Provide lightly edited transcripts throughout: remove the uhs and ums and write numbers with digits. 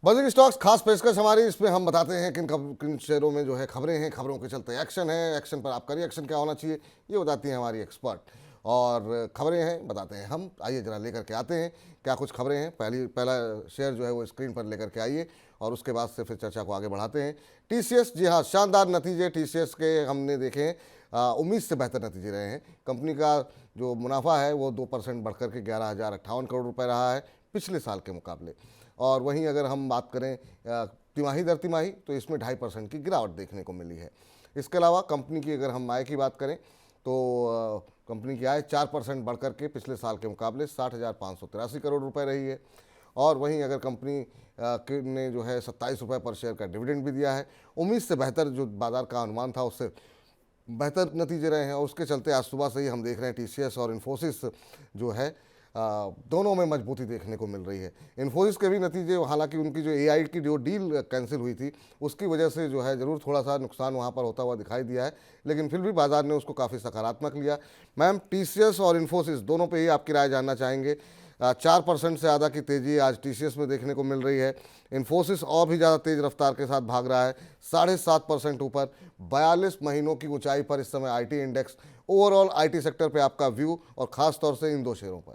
Buzzing stocks खास पेशकश हमारी, इसमें हम बताते हैं किन शेयरों में जो है खबरें हैं, खबरों के चलते एक्शन है, एक्शन पर आपका रिएक्शन क्या होना चाहिए ये बताती हैं हमारी एक्सपर्ट। और खबरें हैं बताते हैं हम। आइए जरा लेकर के आते हैं क्या कुछ खबरें हैं। पहला शेयर जो है वो स्क्रीन पर लेकर के आइए और उसके बाद से फिर चर्चा को आगे बढ़ाते हैं। टीसीएस, जी हाँ, शानदार नतीजे टीसीएस के हमने देखे हैं। उम्मीद से बेहतर नतीजे रहे हैं। कंपनी का जो मुनाफा है वो 2% बढ़कर के 11,058 करोड़ रुपए रहा है पिछले साल के मुकाबले। और वहीं अगर हम बात करें तिमाही दर तिमाही, तो इसमें 2.5% की गिरावट देखने को मिली है। इसके अलावा कंपनी की अगर हम आय की बात करें तो कंपनी की आय 4% बढ़कर के पिछले साल के मुकाबले 60,583 करोड़ रुपए रही है। और वहीं अगर कंपनी ने जो है 27 रुपये पर शेयर का डिविडेंड भी दिया है। उम्मीद से बेहतर जो बाजार का अनुमान था उससे बेहतर नतीजे रहे हैं और उसके चलते आज सुबह से ही हम देख रहे हैं टीसीएस और इन्फोसिस जो है दोनों में मजबूती देखने को मिल रही है। इन्फोसिस के भी नतीजे, हालांकि उनकी जो एआई की जो डील कैंसिल हुई थी उसकी वजह से जो है ज़रूर थोड़ा सा नुकसान वहां पर होता हुआ दिखाई दिया है, लेकिन फिर भी बाजार ने उसको काफ़ी सकारात्मक लिया। मैम, टीसीएस और इन्फोसिस दोनों पे ही आपकी राय जानना चाहेंगे। 4% से ज़्यादा की तेज़ी आज टीसीएस में देखने को मिल रही है। इन्फोसिस और भी ज़्यादा तेज़ रफ्तार के साथ भाग रहा है, 7.5% ऊपर, 42 महीनों की ऊंचाई पर इस समय IT index. Overall IT sector पे आपका व्यू और ख़ास तौर से इन दो शेयरों पर।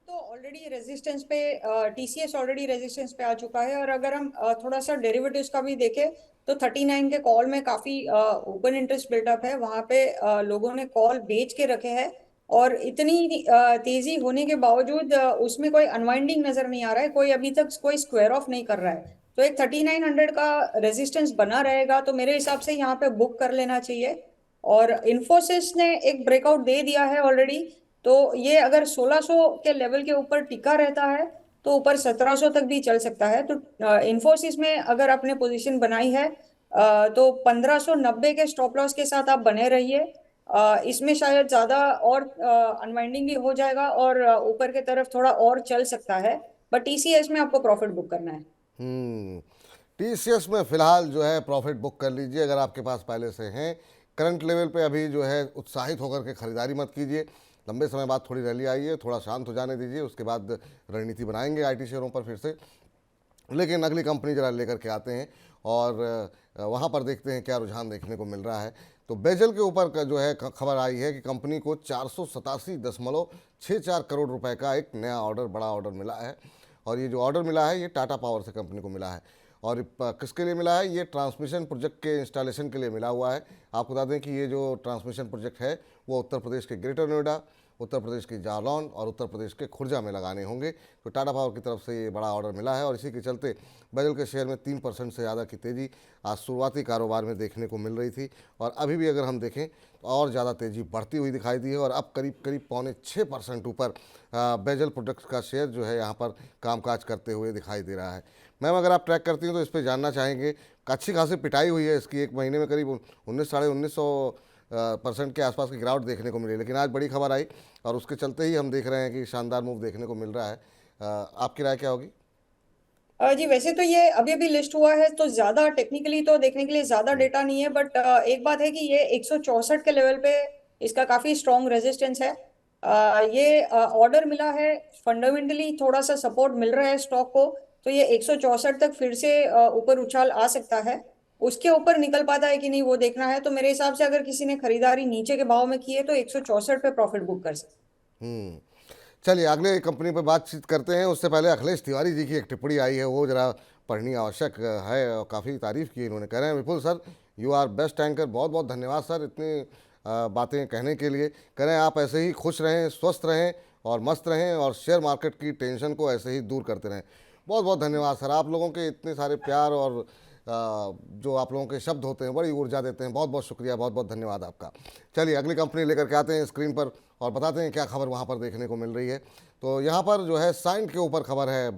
तो ऑलरेडी रेजिस्टेंस पे टीसीएस ऑलरेडी रेजिस्टेंस पे आ चुका है। और अगर हम थोड़ा सा डेरिवेटिव्स का भी देखें तो 39 के कॉल में काफी ओपन इंटरेस्ट बिल्डअप है। वहां पे लोगों ने कॉल बेच के रखे हैं और इतनी तेजी होने के बावजूद उसमें कोई अनवाइंडिंग नजर नहीं आ रहा है। कोई अभी तक कोई स्क्वायर ऑफ नहीं कर रहा है। तो एक 3900 का रेजिस्टेंस बना रहेगा तो मेरे हिसाब से यहाँ पे बुक कर लेना चाहिए। और इन्फोसिस ने एक ब्रेकआउट दे दिया है ऑलरेडी। तो ये अगर 1600 के लेवल के ऊपर टिका रहता है तो ऊपर 1700 तक भी चल सकता है। तो इन्फोसिस में अगर आपने पोजीशन बनाई है तो 1590 के स्टॉप लॉस के साथ आप बने रहिए। इसमें शायद ज्यादा और अनवाइंडिंग भी हो जाएगा और ऊपर की तरफ थोड़ा और चल सकता है। बट टीसीएस में आपको प्रॉफिट बुक करना है। हम्म, टीसीएस में फिलहाल जो है प्रॉफिट बुक कर लीजिए अगर आपके पास पहले से हैं। करंट लेवल पे अभी जो है उत्साहित होकर के खरीदारी मत कीजिए। लंबे समय बाद थोड़ी रैली आई है, थोड़ा शांत हो जाने दीजिए, उसके बाद रणनीति बनाएंगे आईटी शेयरों पर फिर से। लेकिन अगली कंपनी जरा लेकर के आते हैं और वहाँ पर देखते हैं क्या रुझान देखने को मिल रहा है। तो बेजल के ऊपर का जो है खबर आई है कि कंपनी को 487.64 करोड़ रुपए का एक नया ऑर्डर, बड़ा ऑर्डर मिला है। और ये जो ऑर्डर मिला है ये टाटा पावर से कंपनी को मिला है। और किसके लिए मिला है? ये ट्रांसमिशन प्रोजेक्ट के इंस्टॉलेशन के लिए मिला हुआ है। आपको बता दें कि ये जो ट्रांसमिशन प्रोजेक्ट है वो उत्तर प्रदेश के ग्रेटर नोएडा, उत्तर प्रदेश की जालौन और उत्तर प्रदेश के खुर्जा में लगाने होंगे। तो टाटा पावर की तरफ से ये बड़ा ऑर्डर मिला है और इसी के चलते बेजल के शेयर में 3% से ज़्यादा की तेज़ी आज शुरुआती कारोबार में देखने को मिल रही थी। और अभी भी अगर हम देखें तो और ज़्यादा तेज़ी बढ़ती हुई दिखाई दी है और अब करीब करीब 5.6% ऊपर बेजल प्रोडक्ट्स का शेयर जो है यहाँ पर कामकाज करते हुए दिखाई दे रहा है। मैम, अगर आप ट्रैक करती हैं तो इस पर जानना चाहेंगे, अच्छी खासी पिटाई हुई है इसकी, एक महीने में करीब 19-19.5% के आसपास की गिरावट देखने को मिली, लेकिन आज बड़ी खबर आई और उसके चलते ही हम देख रहे हैं कि शानदार मूव देखने को मिल रहा है। आपकी राय क्या होगी? जी वैसे तो ये अभी अभी लिस्ट हुआ है तो ज्यादा टेक्निकली तो देखने के लिए ज्यादा डेटा नहीं है। बट एक बात है कि ये 164 के लेवल पे इसका काफी स्ट्रॉन्ग रेजिस्टेंस है। ये ऑर्डर मिला है, फंडामेंटली थोड़ा सा सपोर्ट मिल रहा है स्टॉक को। तो ये 164 तक फिर से ऊपर उछाल आ सकता है। उसके ऊपर निकल पाता है कि नहीं वो देखना है। तो मेरे हिसाब से अगर किसी ने खरीदारी नीचे के भाव में की है तो 164 पे प्रॉफिट बुक कर सकते हम्म, चलिए अगले कंपनी पर बातचीत करते हैं। उससे पहले अखिलेश तिवारी जी की एक टिप्पणी आई है, वो जरा पढ़नी आवश्यक है और काफ़ी तारीफ की इन्होंने। कह रहे हैं, Vipul sir you are best anchor. बहुत बहुत धन्यवाद सर इतनी बातें कहने के लिए। कह रहे हैं आप ऐसे ही खुश रहें, स्वस्थ रहें और मस्त रहें और शेयर मार्केट की टेंशन को ऐसे ही दूर करते रहें। बहुत बहुत धन्यवाद सर, आप लोगों के इतने सारे प्यार और जो आप लोगों के शब्द होते हैं बड़ी ऊर्जा देते हैं। बहुत बहुत शुक्रिया, बहुत बहुत धन्यवाद आपका। चलिए अगली कंपनी लेकर के आते हैं स्क्रीन पर और बताते हैं क्या खबर वहाँ पर देखने को मिल रही है। तो यहाँ पर जो है साइंट के ऊपर खबर है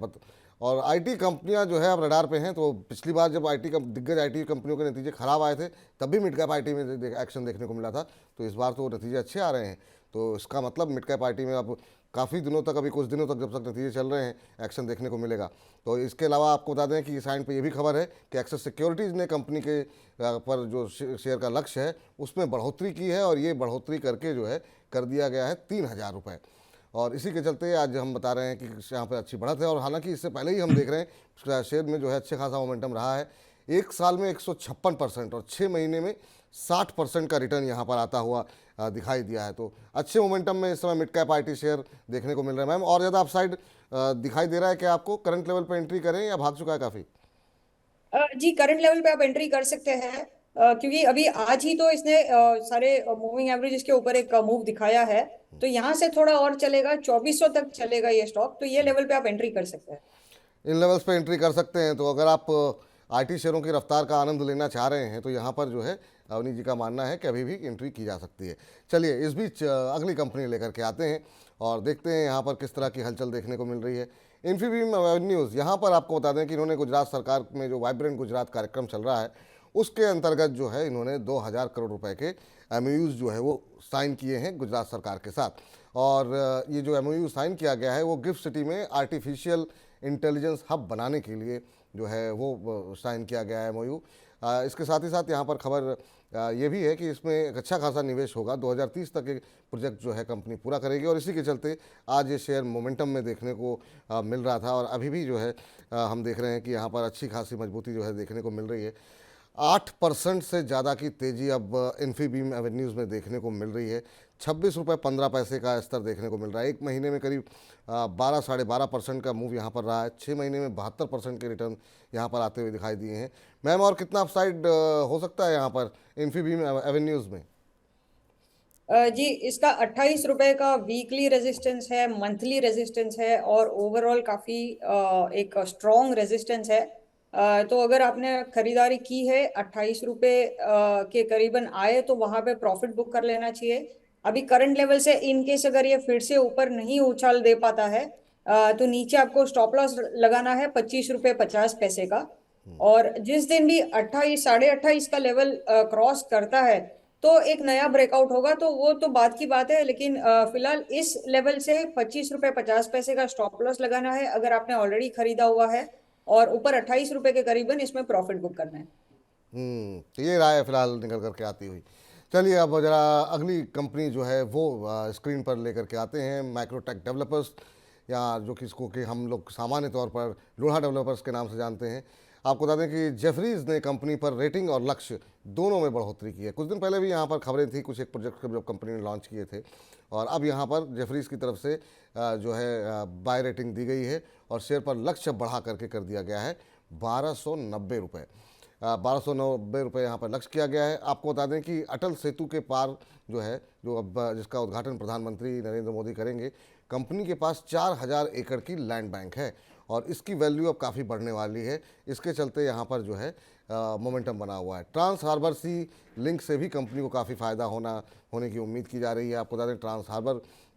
और आईटी कंपनियां जो है अब रडार पे हैं। तो पिछली बार जब दिग्गज आईटी कंपनियों के नतीजे खराब आए थे तब भी मिड कैप आईटी में एक्शन देखने को मिला था। तो इस बार तो नतीजे अच्छे आ रहे हैं। तो इसका मतलब मिड कैप आईटी में अब काफ़ी दिनों तक, अभी कुछ दिनों तक जब तक नतीजे चल रहे हैं, एक्शन देखने को मिलेगा। तो इसके अलावा आपको बता दें कि साइंट पे ये भी खबर है कि एक्सेस सिक्योरिटीज़ ने कंपनी के पर जो शेयर का लक्ष्य है उसमें बढ़ोतरी की है और ये बढ़ोतरी करके जो है कर दिया गया है 3,000 रुपये। और इसी के चलते आज हम बता रहे हैं कि यहाँ पर अच्छी बढ़त है। और हालांकि इससे पहले ही हम देख रहे हैं शेयर में जो है अच्छे खासा मोमेंटम रहा है। एक साल में 156% और 6 महीने में 60% का रिटर्न यहाँ पर आता हुआ दिखाई दिया है। तो अच्छे मोमेंटम में इस समय मिड कैप आईटी शेयर देखने को मिल रहा है। मैम, और ज़्यादा अपसाइड दिखाई दे रहा है क्या आपको? करंट लेवल पर एंट्री करें या भाग चुका है काफ़ी? जी, करंट लेवल पे आप एंट्री कर सकते हैं, क्योंकि अभी आज ही तो इसने सारे मूविंग एवरेज के ऊपर एक मूव दिखाया है। तो यहाँ से थोड़ा और चलेगा, 2400 तक चलेगा ये स्टॉक, तो ये लेवल पे आप एंट्री कर सकते हैं। इन लेवल्स पे एंट्री कर सकते हैं। तो अगर आप आईटी शेयरों की रफ्तार का आनंद लेना चाह रहे हैं तो यहाँ पर जो है अवनी जी का मानना है कि अभी भी एंट्री की जा सकती है। चलिए इस बीच अगली कंपनी लेकर के आते हैं और देखते हैं यहाँ पर किस तरह की हलचल देखने को मिल रही है। इन्फीबीम एवेन्यूज़, यहाँ पर आपको बता दें कि इन्होंने गुजरात सरकार में जो वाइब्रेंट गुजरात कार्यक्रम चल रहा है उसके अंतर्गत जो है इन्होंने 2000 करोड़ रुपए के एमओयूज़ जो है वो साइन किए हैं गुजरात सरकार के साथ। और ये जो एमओयू साइन किया गया है वो गिफ्ट सिटी में आर्टिफिशियल इंटेलिजेंस हब बनाने के लिए जो है वो साइन किया गया है एमओयू। इसके साथ ही साथ यहाँ पर खबर ये भी है कि इसमें एक अच्छा खासा निवेश होगा। 2030 तक एक प्रोजेक्ट जो है कंपनी पूरा करेगी और इसी के चलते आज ये शेयर मोमेंटम में देखने को मिल रहा था। और अभी भी जो है हम देख रहे हैं कि यहाँ पर अच्छी खासी मजबूती जो है देखने को मिल रही है। 8% से ज़्यादा की तेज़ी अब इन्फीबीम एवेन्यूज़ में देखने को मिल रही है। 26 रुपये 15 पैसे का स्तर देखने को मिल रहा है। एक महीने में करीब 12 साढ़े 12% का मूव यहाँ पर रहा है। 6 महीने में 72% के रिटर्न यहाँ पर आते हुए दिखाई दिए हैं। मैम, और कितना अपसाइड हो सकता है यहाँ पर इन्फीबीम एवेन्यूज़ में? जी, इसका 28 रुपए का वीकली रेजिस्टेंस है, मंथली रेजिस्टेंस है, और ओवरऑल काफी एक स्ट्रॉन्ग रेजिस्टेंस है। तो अगर आपने खरीदारी की है 28 रुपए के करीबन आए तो वहां पे प्रॉफिट बुक कर लेना चाहिए। अभी करंट लेवल से इन केस अगर ये फिर से ऊपर नहीं उछाल दे पाता है, तो नीचे आपको स्टॉप लॉस लगाना है 25 रुपए 50 पैसे का। और जिस दिन भी 28 साढ़े 28 का लेवल क्रॉस करता है तो एक नया ब्रेकआउट होगा, तो वो तो बात की बात है। लेकिन फिलहाल इस लेवल से 25 रुपए 50 पैसे का स्टॉप लॉस लगाना है अगर आपने ऑलरेडी खरीदा हुआ है, और ऊपर 28 रुपए के करीबन इसमें प्रॉफिट बुक करना है। तो ये राय फिलहाल निकल करके आती हुई। चलिए अब जरा अगली कंपनी जो है वो स्क्रीन पर लेकर के आते हैं, माइक्रोटेक डेवलपर्स, या जो कि इसको कि हम लोग सामान्य तौर पर लोहा डेवलपर्स के नाम से जानते हैं। आपको बता दें कि जेफरीज ने कंपनी पर रेटिंग और लक्ष्य दोनों में बढ़ोतरी की है। कुछ दिन पहले भी यहाँ पर खबरें थी, कुछ एक प्रोजेक्ट जब कंपनी ने लॉन्च किए थे, और अब यहाँ पर जेफरीज की तरफ से जो है बाय रेटिंग दी गई है और शेयर पर लक्ष्य बढ़ा करके कर दिया गया है 1290 रुपये। 1290 रुपये यहाँ पर लक्ष्य किया गया है। आपको बता दें कि अटल सेतु के पार जो है, जो अब जिसका उद्घाटन प्रधानमंत्री नरेंद्र मोदी करेंगे, कंपनी के पास 4000 एकड़ की लैंड बैंक है और इसकी वैल्यू अब काफ़ी बढ़ने वाली है। इसके चलते यहाँ पर जो है मोमेंटम बना हुआ है। ट्रांस हार्बर सी लिंक से भी कंपनी को काफ़ी फ़ायदा होने की उम्मीद की जा रही है। आपको बता दें ट्रांस हार्बर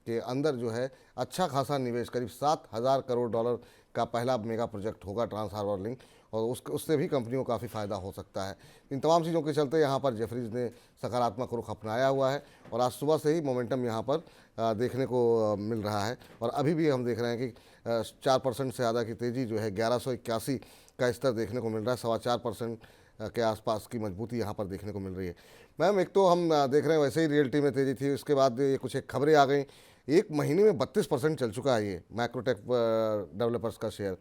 के अंदर जो है अच्छा खासा निवेश, करीब 7000 करोड़ डॉलर का पहला मेगा प्रोजेक्ट होगा ट्रांस हार्बर लिंक, और उससे भी कंपनी को काफ़ी फ़ायदा हो सकता है। इन तमाम चीज़ों के चलते यहाँ पर जेफरीज ने सकारात्मक रुख अपनाया हुआ है और आज सुबह से ही मोमेंटम यहाँ पर देखने को मिल रहा है। और अभी भी हम देख रहे हैं कि 4% से ज़्यादा की तेज़ी जो है 1181 का स्तर देखने को मिल रहा है। 4.25% के आसपास की मजबूती यहाँ पर देखने को मिल रही है। मैम, एक तो हम देख रहे हैं वैसे ही रियल्टी में तेज़ी थी, उसके बाद ये कुछ एक खबरें आ गई। एक महीने में 32% चल चुका है ये माइक्रोटेक डेवलपर्स का शेयर।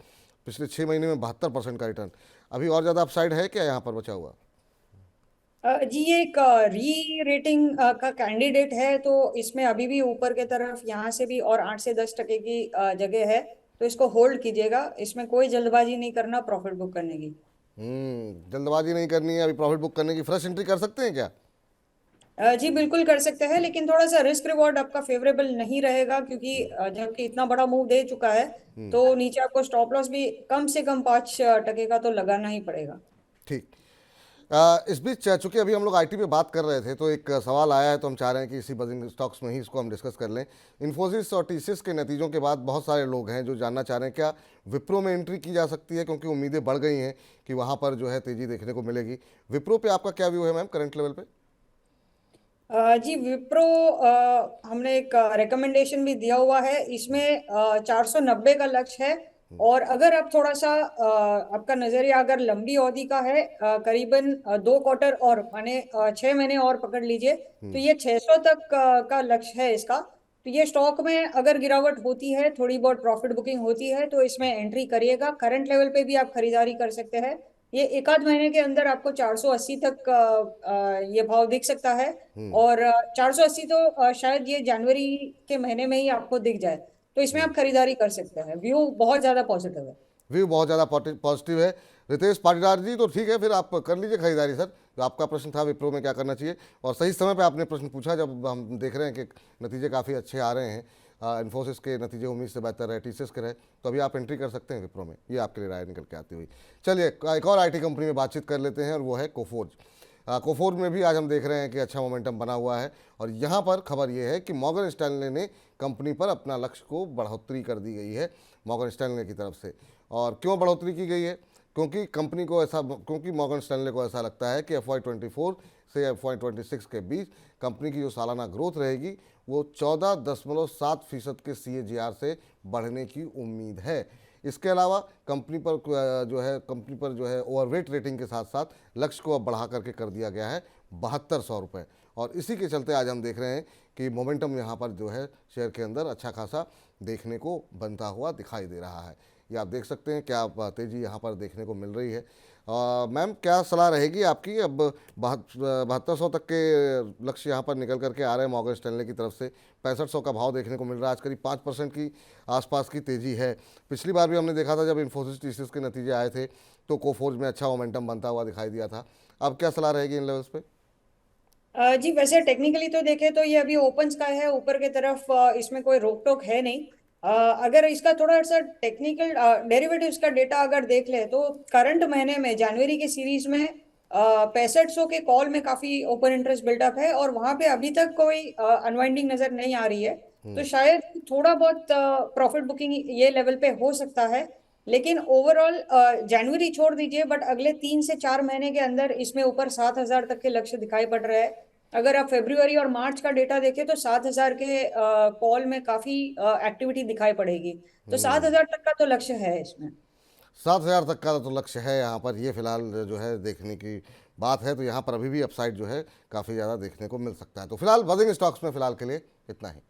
पिछले 6 महीने में 72% का रिटर्न। अभी और ज़्यादा अपसाइड है क्या यहाँ पर बचा हुआ? जी, ये एक री रेटिंग का कैंडिडेट है, तो इसमें अभी भी ऊपर के तरफ यहाँ से भी और 8 से 10% की जगह है, तो इसको होल्ड कीजिएगा। इसमें कोई जल्दबाजी नहीं करना प्रॉफिट बुक करने की। जल्दबाजी नहीं करनी है, अभी प्रॉफिट बुक करने की। फ्रेश एंट्री कर सकते हैं क्या? जी बिल्कुल कर सकते हैं, लेकिन थोड़ा सा रिस्क रिवॉर्ड आपका फेवरेबल नहीं रहेगा, क्योंकि जबकि इतना बड़ा मूव दे चुका है तो नीचे आपको स्टॉप लॉस भी कम से कम 5% का तो लगाना ही पड़ेगा। ठीक। इस बीच चूंकि अभी हम लोग आईटी पे बात कर रहे थे तो एक सवाल आया है, तो हम चाह रहे हैं कि इसी बजिंग स्टॉक्स में ही इसको हम डिस्कस कर लें। इन्फोसिस और टीसीएस के नतीजों के बाद बहुत सारे लोग हैं जो जानना चाह रहे हैं क्या विप्रो में एंट्री की जा सकती है, क्योंकि उम्मीदें बढ़ गई हैं कि वहाँ पर जो है तेज़ी देखने को मिलेगी। विप्रो पे आपका क्या व्यू है मैम करंट लेवल पे? जी, विप्रो हमने एक रिकमेंडेशन भी दिया हुआ है, इसमें 490 का लक्ष्य है। और अगर आप थोड़ा सा आपका नजरिया अगर लंबी अवधि का है, करीबन 2 क्वार्टर और माने 6 महीने और पकड़ लीजिए, तो ये 600 तक का लक्ष्य है इसका। तो ये स्टॉक में अगर गिरावट होती है, थोड़ी बहुत प्रॉफिट बुकिंग होती है, तो इसमें एंट्री करिएगा। करंट लेवल पे भी आप खरीदारी कर सकते हैं। ये एक आध महीने के अंदर आपको 480 तक ये भाव दिख सकता है। और 480 तो शायद ये जनवरी के महीने में ही आपको दिख जाए, तो इसमें आप खरीदारी कर सकते हैं। व्यू बहुत ज्यादा पॉजिटिव है। व्यू बहुत ज़्यादा पॉजिटिव है। रितेश पाटीदार जी, तो ठीक है, फिर आप कर लीजिए खरीदारी सर। जो आपका प्रश्न था विप्रो में क्या करना चाहिए, और सही समय पे आपने प्रश्न पूछा, जब हम देख रहे हैं कि नतीजे काफ़ी अच्छे आ रहे हैं। इन्फोसिस के नतीजे उम्मीद से बेहतर है, टीसीएस के रहे, तो अभी आप एंट्री कर सकते हैं विप्रो में। ये आपके लिए राय निकल के आती हुई। चलिए एक और आईटी कंपनी में बातचीत कर लेते हैं, और वो है कोफोर्ज। कोफोर्ज में भी आज हम देख रहे हैं कि अच्छा मोमेंटम बना हुआ है, और यहाँ पर खबर ये है कि मॉर्गन स्टैनले ने कंपनी पर अपना लक्ष्य को बढ़ोतरी कर दी गई है, मॉर्गन स्टैनले की तरफ से। और क्यों बढ़ोतरी की गई है? क्योंकि मॉर्गन स्टैनले को ऐसा लगता है कि FY24 से FY26 के बीच कंपनी की जो सालाना ग्रोथ रहेगी वो 14.7% के CAGR से बढ़ने की उम्मीद है। इसके अलावा कंपनी पर जो है ओवरवेट रेटिंग के साथ साथ लक्ष्य को अब बढ़ा करके कर दिया गया है 7200 रुपये। और इसी के चलते आज हम देख रहे हैं कि मोमेंटम यहाँ पर जो है शेयर के अंदर अच्छा खासा देखने को बनता हुआ दिखाई दे रहा है। ये आप देख सकते हैं क्या तेज़ी यहाँ पर देखने को मिल रही है। मैम, क्या सलाह रहेगी आपकी? अब 7200 तक के लक्ष्य यहाँ पर निकल करके आ रहे हैं मॉर्गन स्टैनले की तरफ से। 6500 का भाव देखने को मिल रहा है। आज करीब 5% की आसपास की तेज़ी है। पिछली बार भी हमने देखा था जब इन्फोसिस टीसीएस के नतीजे आए थे तो कोफोर्ज में अच्छा मोमेंटम बनता हुआ दिखाई दिया था। अब क्या सलाह रहेगी इन लेवल्स पे? जी, वैसे टेक्निकली तो देखें तो ये अभी ओपन स्काई है ऊपर की तरफ। इसमें कोई रोक टोक है नहीं। अगर इसका थोड़ा सा टेक्निकल डेरिवेटिव्स का डेटा अगर देख ले तो करंट महीने में जनवरी के सीरीज में 6500 के कॉल में काफी ओपन इंटरेस्ट बिल्डअप है, और वहां पे अभी तक कोई अनवाइंडिंग नजर नहीं आ रही है। तो शायद थोड़ा बहुत प्रॉफिट बुकिंग ये लेवल पे हो सकता है। लेकिन ओवरऑल जनवरी छोड़ दीजिए, बट अगले 3 से 4 महीने के अंदर इसमें ऊपर 7000 तक के लक्ष्य दिखाई पड़ रहे हैं। अगर आप फरवरी और मार्च का डेटा देखें तो 7000 के कॉल में काफी एक्टिविटी दिखाई पड़ेगी। तो 7000 तक का तो लक्ष्य है इसमें। 7000 तक का तो लक्ष्य है यहाँ पर, ये फिलहाल जो है देखने की बात है। तो यहाँ पर अभी भी अपसाइड जो है काफ़ी ज़्यादा देखने को मिल सकता है। तो फिलहाल बजिंग स्टॉक्स में फिलहाल के लिए इतना ही।